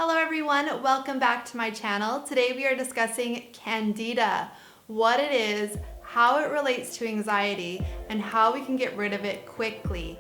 Hello everyone, welcome back to my channel. Today we are discussing Candida, what it is, how it relates to anxiety, and how we can get rid of it quickly.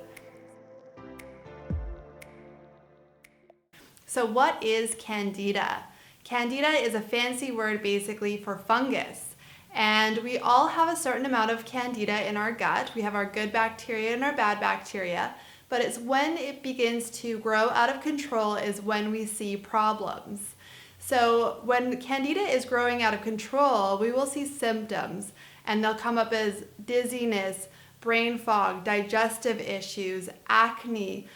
So what is Candida? Candida is a fancy word basically for fungus. And we all have a certain amount of Candida in our gut. We have our good bacteria and our bad bacteria. But it's when it begins to grow out of control is when we see problems. So when Candida is growing out of control, we will see symptoms, and they'll come up as dizziness, brain fog, digestive issues, acne,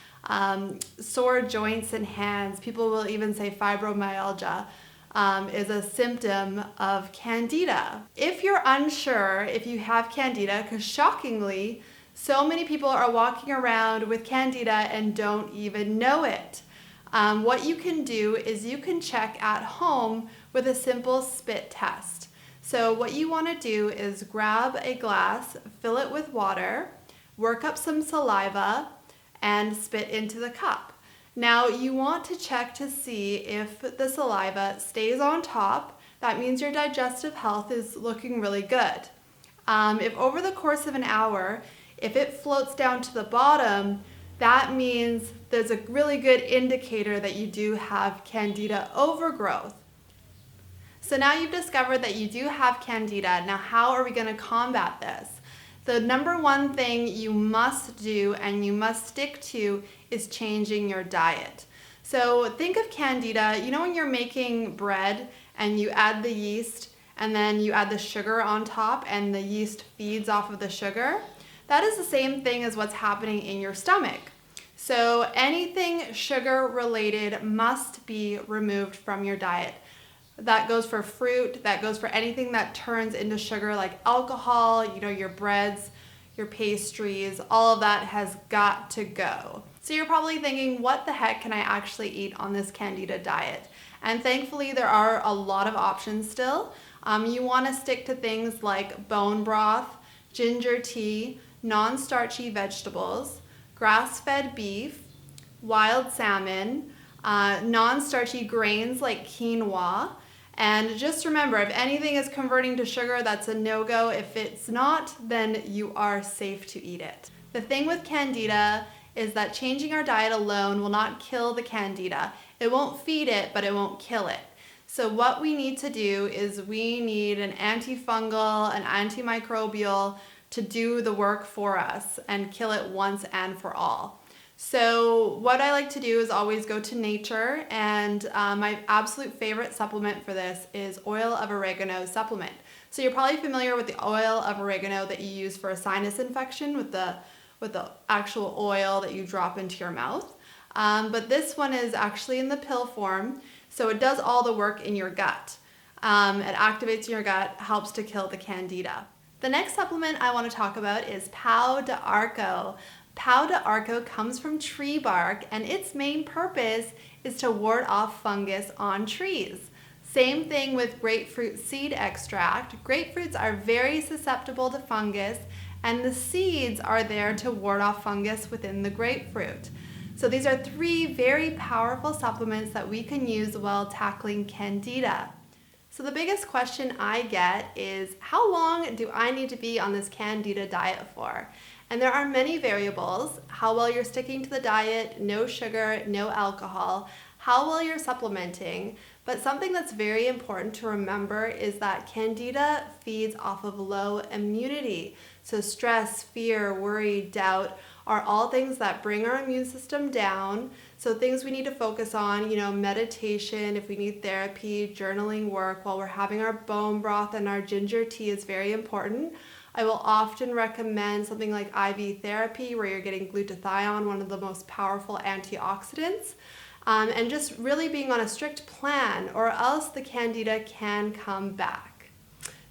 sore joints and hands. People will even say fibromyalgia is a symptom of Candida. If you're unsure if you have Candida, because shockingly, so many people are walking around with Candida and don't even know it. What you can do is you can check at home with a simple spit test. So what you want to do is grab a glass, fill it with water, work up some saliva, and spit into the cup. Now you want to check to see if the saliva stays on top. That means your digestive health is looking really good. If over the course of an hour, if it floats down to the bottom, that means there's a really good indicator that you do have Candida overgrowth. So now you've discovered that you do have Candida. Now how are we going to combat this? The number one thing you must do and you must stick to is changing your diet. So think of Candida, you know when you're making bread and you add the yeast and then you add the sugar on top and the yeast feeds off of the sugar? That is the same thing as what's happening in your stomach. So anything sugar related must be removed from your diet. That goes for fruit, that goes for anything that turns into sugar like alcohol, your breads, your pastries, all of that has got to go. So you're probably thinking, what the heck can I actually eat on this Candida diet? And thankfully there are a lot of options still. You want to stick to things like bone broth, ginger tea, non-starchy vegetables, grass-fed beef, wild salmon, non-starchy grains like quinoa. And just remember, if anything is converting to sugar, that's a no-go. If it's not, then you are safe to eat it. The thing with Candida is that changing our diet alone will not kill the Candida. It won't feed it, but it won't kill it. So what we need to do is we need an antifungal, an antimicrobial to do the work for us and kill it once and for all. So what I like to do is always go to nature, and my absolute favorite supplement for this is oil of oregano supplement. So you're probably familiar with the oil of oregano that you use for a sinus infection with the actual oil that you drop into your mouth. But this one is actually in the pill form, so it does all the work in your gut. It activates your gut, helps to kill the Candida. The next supplement I want to talk about is Pao De Arco. Pao De Arco comes from tree bark, and its main purpose is to ward off fungus on trees. Same thing with grapefruit seed extract. Grapefruits are very susceptible to fungus, and the seeds are there to ward off fungus within the grapefruit. So these are three very powerful supplements that we can use while tackling Candida. So the biggest question I get is, how long do I need to be on this Candida diet for? And there are many variables: how well you're sticking to the diet, no sugar, no alcohol, how well you're supplementing. But something that's very important to remember is that Candida feeds off of low immunity. So stress, fear, worry, doubt are all things that bring our immune system down. So things we need to focus on, meditation, if we need therapy, journaling work while we're having our bone broth and our ginger tea is very important. I will often recommend something like IV therapy where you're getting glutathione, one of the most powerful antioxidants, and just really being on a strict plan, or else the Candida can come back.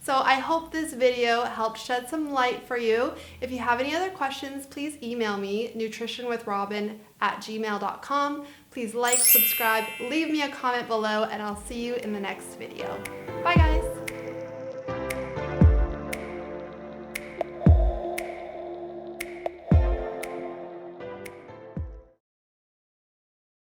So I hope this video helped shed some light for you. If you have any other questions, please email me, nutritionwithrobin@gmail.com. Please like, subscribe, leave me a comment below, and I'll see you in the next video. Bye guys.